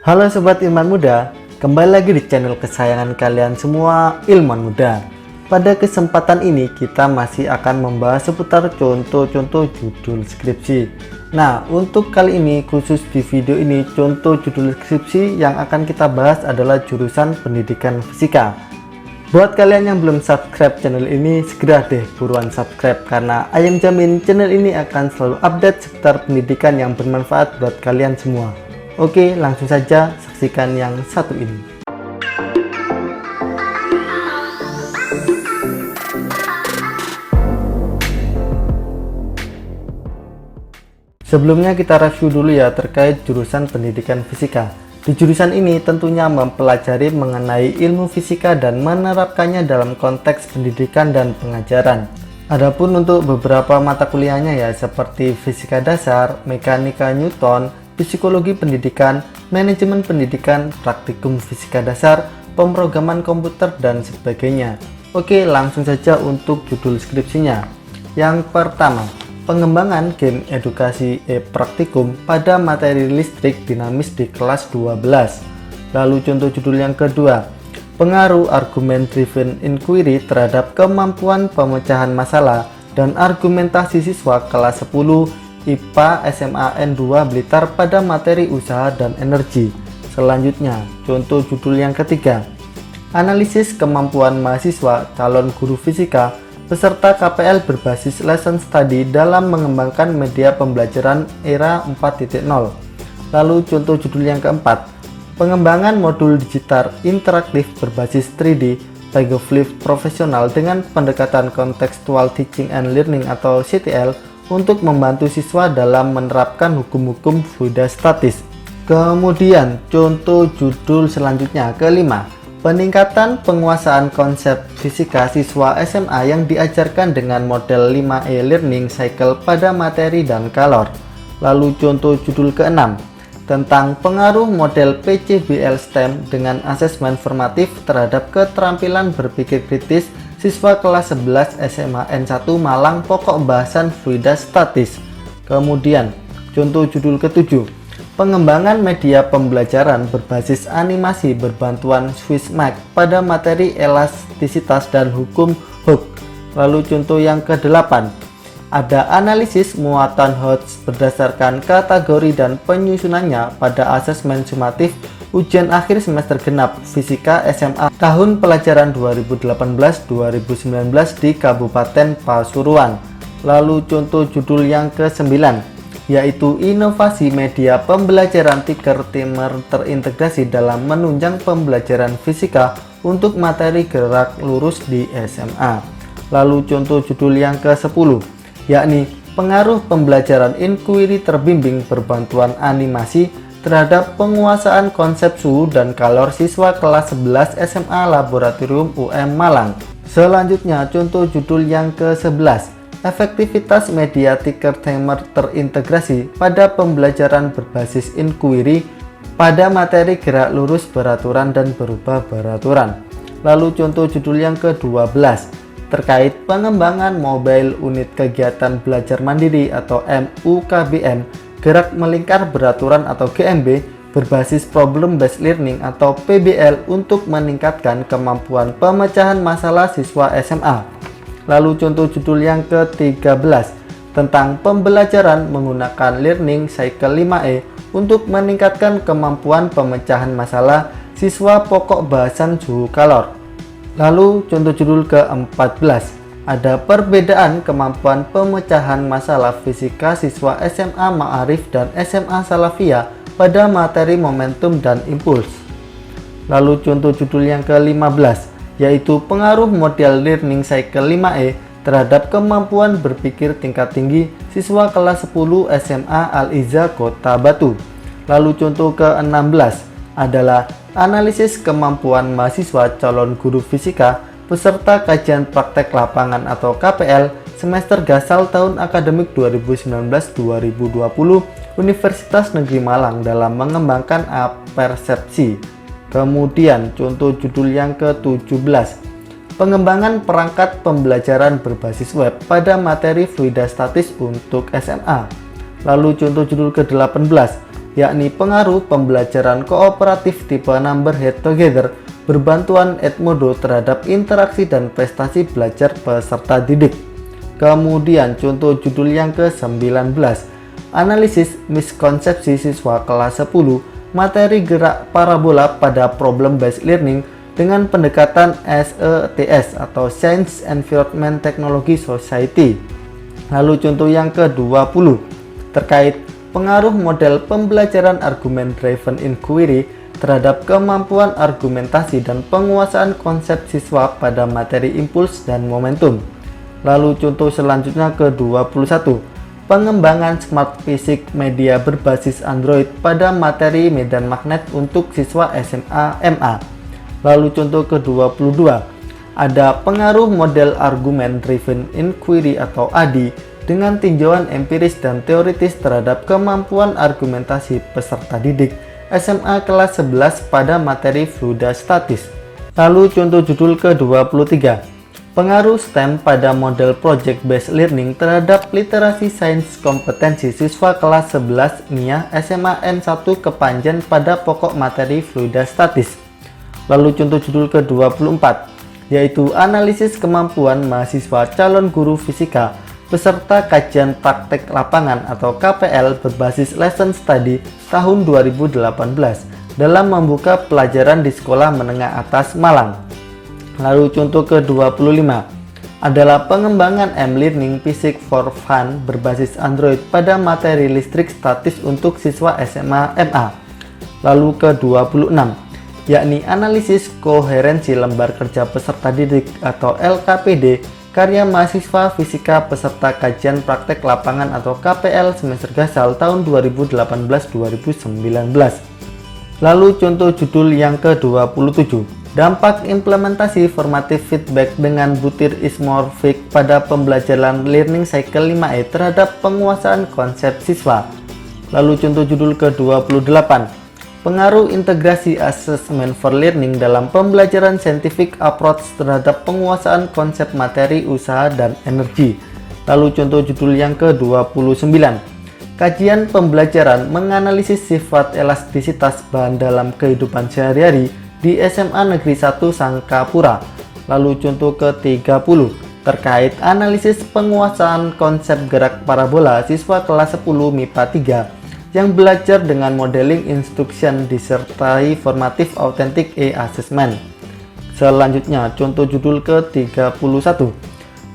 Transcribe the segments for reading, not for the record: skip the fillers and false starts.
Halo Sobat Ilmuwan Muda, kembali lagi di channel kesayangan kalian semua, Ilmuwan Muda. Pada kesempatan ini kita masih akan membahas seputar contoh-contoh judul skripsi. Nah, untuk kali ini khusus di video ini contoh judul skripsi yang akan kita bahas adalah jurusan pendidikan fisika. Buat kalian yang belum subscribe channel ini, segera deh buruan subscribe karena Ayam jamin channel ini akan selalu update seputar pendidikan yang bermanfaat buat kalian semua. Oke, langsung saja saksikan yang satu ini. Sebelumnya kita review dulu ya terkait jurusan pendidikan fisika. Di jurusan ini tentunya mempelajari mengenai ilmu fisika dan menerapkannya dalam konteks pendidikan dan pengajaran. Adapun untuk beberapa mata kuliahnya ya seperti fisika dasar, mekanika Newton, psikologi pendidikan, manajemen pendidikan, praktikum fisika dasar, pemrograman komputer, dan sebagainya. Oke, langsung saja untuk judul skripsinya. Yang pertama, pengembangan game edukasi praktikum pada materi listrik dinamis di kelas 12. Lalu contoh judul yang kedua, pengaruh argument driven inquiry terhadap kemampuan pemecahan masalah dan argumentasi siswa kelas 10 IPA SMA N2 Blitar pada materi usaha dan energi. Selanjutnya, contoh judul yang ketiga, analisis kemampuan mahasiswa calon guru fisika peserta KPL berbasis lesson study dalam mengembangkan media pembelajaran era 4.0. Lalu contoh judul yang keempat, pengembangan modul digital interaktif berbasis 3D Pegoflip profesional dengan pendekatan contextual teaching and learning atau CTL untuk membantu siswa dalam menerapkan hukum-hukum fluidostatis. Kemudian contoh judul selanjutnya kelima, peningkatan penguasaan konsep fisika siswa SMA yang diajarkan dengan model 5E learning cycle pada materi dan kalor. Lalu contoh judul keenam, tentang pengaruh model PCBL STEM dengan asesmen formatif terhadap keterampilan berpikir kritis siswa kelas 11 SMA N1 Malang pokok bahasan fluidostatis. Kemudian contoh judul ketujuh, pengembangan media pembelajaran berbasis animasi berbantuan Swissmac pada materi elastisitas dan hukum Hooke. Lalu contoh yang kedelapan, ada analisis muatan HOTS berdasarkan kategori dan penyusunannya pada asesmen sumatif ujian akhir semester genap Fisika SMA tahun pelajaran 2018-2019 di Kabupaten Pasuruan. Lalu contoh judul yang ke-9, yaitu inovasi media pembelajaran timer terintegrasi dalam menunjang pembelajaran fisika untuk materi gerak lurus di SMA. Lalu contoh judul yang ke-10, yakni pengaruh pembelajaran inquiry terbimbing berbantuan animasi terhadap penguasaan konsep suhu dan kalor siswa kelas 11 SMA Laboratorium UM Malang. Selanjutnya contoh judul yang ke-11, efektivitas media timer terintegrasi pada pembelajaran berbasis inquiry pada materi gerak lurus beraturan dan berubah beraturan. Lalu contoh judul yang ke-12, terkait pengembangan mobile unit kegiatan belajar mandiri atau MUKBM gerak melingkar beraturan atau GMB berbasis problem based learning atau PBL untuk meningkatkan kemampuan pemecahan masalah siswa SMA. Lalu contoh judul yang ke-13, tentang pembelajaran menggunakan learning cycle 5E untuk meningkatkan kemampuan pemecahan masalah siswa pokok bahasan suhu kalor. Lalu contoh judul ke-14, ada perbedaan kemampuan pemecahan masalah fisika siswa SMA Ma'arif dan SMA Salafiyah pada materi momentum dan impuls. Lalu contoh judul yang ke-15, yaitu pengaruh model learning cycle 5E terhadap kemampuan berpikir tingkat tinggi siswa kelas 10 SMA Al-Iza Kota Batu. Lalu contoh ke-16 adalah analisis kemampuan mahasiswa calon guru fisika peserta kajian praktek lapangan atau KPL semester gasal tahun akademik 2019-2020 Universitas Negeri Malang dalam mengembangkan apersepsi. Kemudian contoh judul yang ke-17, pengembangan perangkat pembelajaran berbasis web pada materi fluidostatis untuk SMA. Lalu contoh judul ke-18, yakni pengaruh pembelajaran kooperatif tipe number head together berbantuan Edmodo terhadap interaksi dan prestasi belajar peserta didik. Kemudian contoh judul yang ke-19, analisis miskonsepsi siswa kelas 10, materi gerak parabola pada problem based learning dengan pendekatan SETS atau Science Environment Technology Society. Lalu contoh yang ke-20 terkait pengaruh model pembelajaran argument driven inquiry terhadap kemampuan argumentasi dan penguasaan konsep siswa pada materi impuls dan momentum. Lalu contoh selanjutnya ke-21, pengembangan smart physics media berbasis Android pada materi medan magnet untuk siswa SMA MA. Lalu contoh ke-22, ada pengaruh model argument driven inquiry atau ADI dengan tinjauan empiris dan teoritis terhadap kemampuan argumentasi peserta didik SMA kelas 11 pada materi fluidastatis. Lalu contoh judul ke-23, pengaruh STEM pada model project based learning terhadap literasi sains kompetensi siswa kelas 11 NIA SMA N1 Kepanjen pada pokok materi fluidastatis. Lalu contoh judul ke-24, yaitu analisis kemampuan mahasiswa calon guru fisika beserta kajian praktek lapangan atau KPL berbasis lesson study tahun 2018 dalam membuka pelajaran di sekolah menengah atas Malang. Lalu contoh ke-25 adalah pengembangan M-Learning Physics for Fun berbasis Android pada materi listrik statis untuk siswa SMA MA. Lalu ke-26 yakni analisis koherensi lembar kerja peserta didik atau LKPD karya mahasiswa fisika peserta kajian praktek lapangan atau KPL semester gasal tahun 2018-2019. Lalu contoh judul yang ke-27, dampak implementasi formative feedback dengan butir isomorphic pada pembelajaran learning cycle 5E terhadap penguasaan konsep siswa. Lalu contoh judul ke-28, pengaruh integrasi assessment for learning dalam pembelajaran scientific approach terhadap penguasaan konsep materi, usaha, dan energi. Lalu contoh judul yang ke-29, kajian pembelajaran menganalisis sifat elastisitas bahan dalam kehidupan sehari-hari di SMA Negeri 1 Sangkapura. Lalu contoh ke-30, terkait analisis penguasaan konsep gerak parabola siswa kelas 10 MIPA 3 yang belajar dengan modeling instruction disertai formative authentic e-assessment. Selanjutnya, contoh judul ke-31,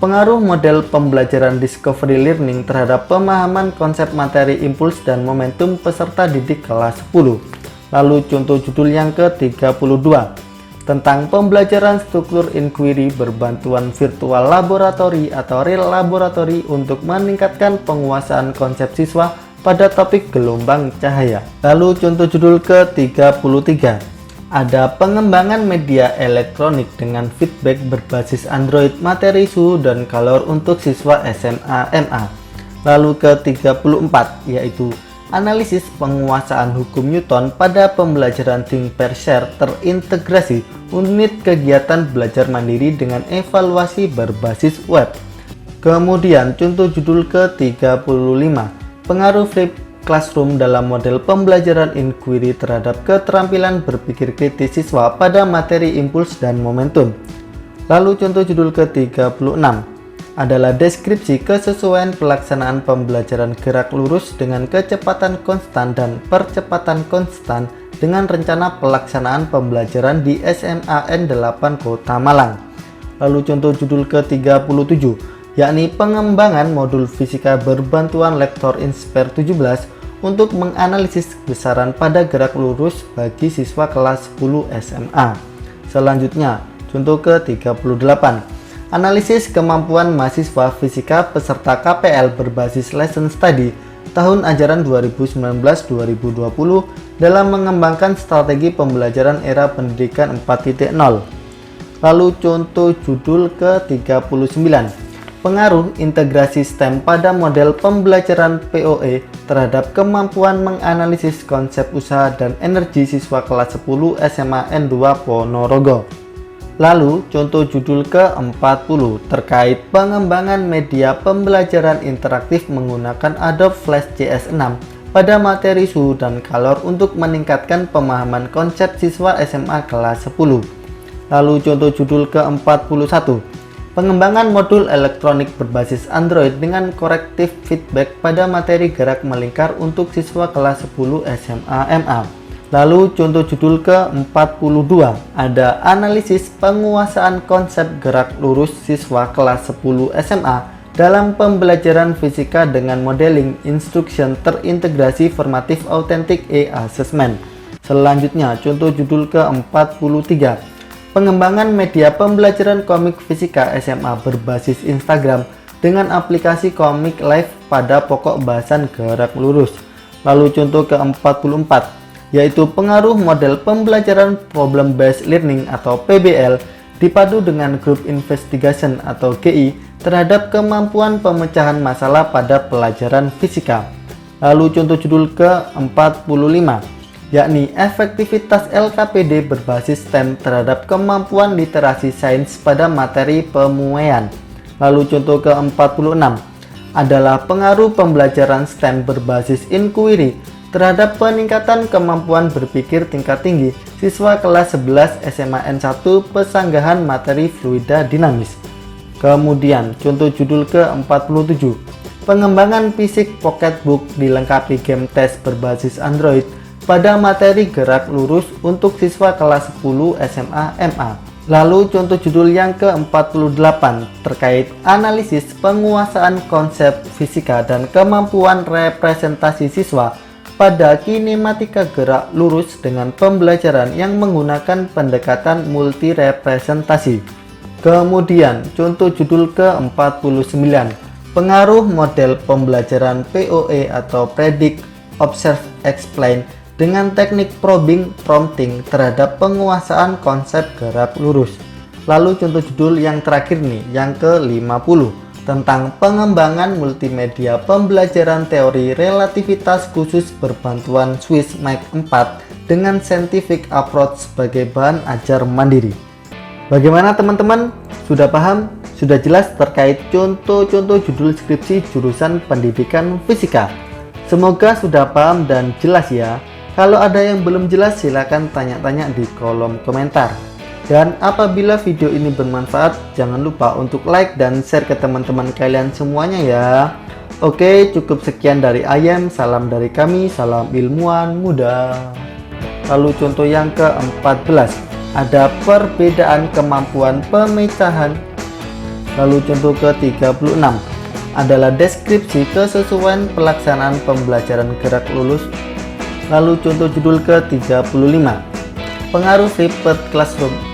pengaruh model pembelajaran discovery learning terhadap pemahaman konsep materi impuls dan momentum peserta didik kelas 10. Lalu contoh judul yang ke-32, tentang pembelajaran struktur inquiry berbantuan virtual laboratory atau real laboratory untuk meningkatkan penguasaan konsep siswa pada topik gelombang cahaya. Lalu contoh judul ke-33, ada pengembangan media elektronik dengan feedback berbasis Android materi suhu dan kalor untuk siswa SMA MA. Lalu ke-34, yaitu analisis penguasaan hukum Newton pada pembelajaran Think Per Share terintegrasi unit kegiatan belajar mandiri dengan evaluasi berbasis web. Kemudian contoh judul ke-35, pengaruh flip classroom dalam model pembelajaran inquiry terhadap keterampilan berpikir kritis siswa pada materi impuls dan momentum. Lalu contoh judul ke-36 adalah deskripsi kesesuaian pelaksanaan pembelajaran gerak lurus dengan kecepatan konstan dan percepatan konstan dengan rencana pelaksanaan pembelajaran di SMA N8 Kota Malang. Lalu contoh judul ke-37 yakni pengembangan modul fisika berbantuan lektor Inspire 17 untuk menganalisis besaran pada gerak lurus bagi siswa kelas 10 SMA. Selanjutnya, contoh ke-38, analisis kemampuan mahasiswa fisika peserta KPL berbasis lesson study tahun ajaran 2019-2020 dalam mengembangkan strategi pembelajaran era pendidikan 4.0. Lalu contoh judul ke-39, pengaruh integrasi STEM pada model pembelajaran POE terhadap kemampuan menganalisis konsep usaha dan energi siswa kelas 10 SMA N2 Ponorogo. Lalu contoh judul ke-40 terkait pengembangan media pembelajaran interaktif menggunakan Adobe Flash CS6 pada materi suhu dan kalor untuk meningkatkan pemahaman konsep siswa SMA kelas 10. Lalu contoh judul ke-41, pengembangan modul elektronik berbasis Android dengan korektif feedback pada materi gerak melingkar untuk siswa kelas 10 SMA MA. Lalu contoh judul ke-42, ada analisis penguasaan konsep gerak lurus siswa kelas 10 SMA dalam pembelajaran fisika dengan modeling instruction terintegrasi formatif authentic e-assessment. Selanjutnya contoh judul ke-43, pengembangan media pembelajaran komik fisika SMA berbasis Instagram dengan aplikasi komik live pada pokok bahasan gerak lurus. Lalu contoh ke-44, yaitu pengaruh model pembelajaran problem based learning atau PBL dipadu dengan group investigation atau GI terhadap kemampuan pemecahan masalah pada pelajaran fisika. Lalu contoh judul ke-45, yakni efektivitas LKPD berbasis STEM terhadap kemampuan literasi sains pada materi pemuaian. Lalu contoh ke-46 adalah pengaruh pembelajaran STEM berbasis inquiry terhadap peningkatan kemampuan berpikir tingkat tinggi siswa kelas 11 SMA N1 pesanggahan materi fluida dinamis. Kemudian contoh judul ke-47, pengembangan fisik pocketbook dilengkapi game test berbasis Android pada materi gerak lurus untuk siswa kelas 10 SMA MA. Lalu contoh judul yang ke-48 terkait analisis penguasaan konsep fisika dan kemampuan representasi siswa pada kinematika gerak lurus dengan pembelajaran yang menggunakan pendekatan multi representasi. Kemudian contoh judul ke-49, pengaruh model pembelajaran POE atau Predict, Observe, Explain dengan teknik probing prompting terhadap penguasaan konsep gerak lurus. Lalu contoh judul yang terakhir nih, yang ke-50, tentang pengembangan multimedia pembelajaran teori relativitas khusus berbantuan Swiss Mac 4 dengan scientific approach sebagai bahan ajar mandiri. Bagaimana teman-teman? Sudah paham? Sudah jelas terkait contoh-contoh judul skripsi jurusan pendidikan fisika? Semoga sudah paham dan jelas ya. Kalau ada yang belum jelas silahkan tanya-tanya di kolom komentar. Dan apabila video ini bermanfaat, jangan lupa untuk like dan share ke teman-teman kalian semuanya ya. Oke, cukup sekian dari Ayam, salam dari kami, salam ilmuwan muda. Lalu contoh yang ke-14, ada perbedaan kemampuan pemecahan. Lalu contoh ke-36, adalah deskripsi kesesuaian pelaksanaan pembelajaran gerak lurus. Lalu contoh judul ke-35, pengaruh flipped classroom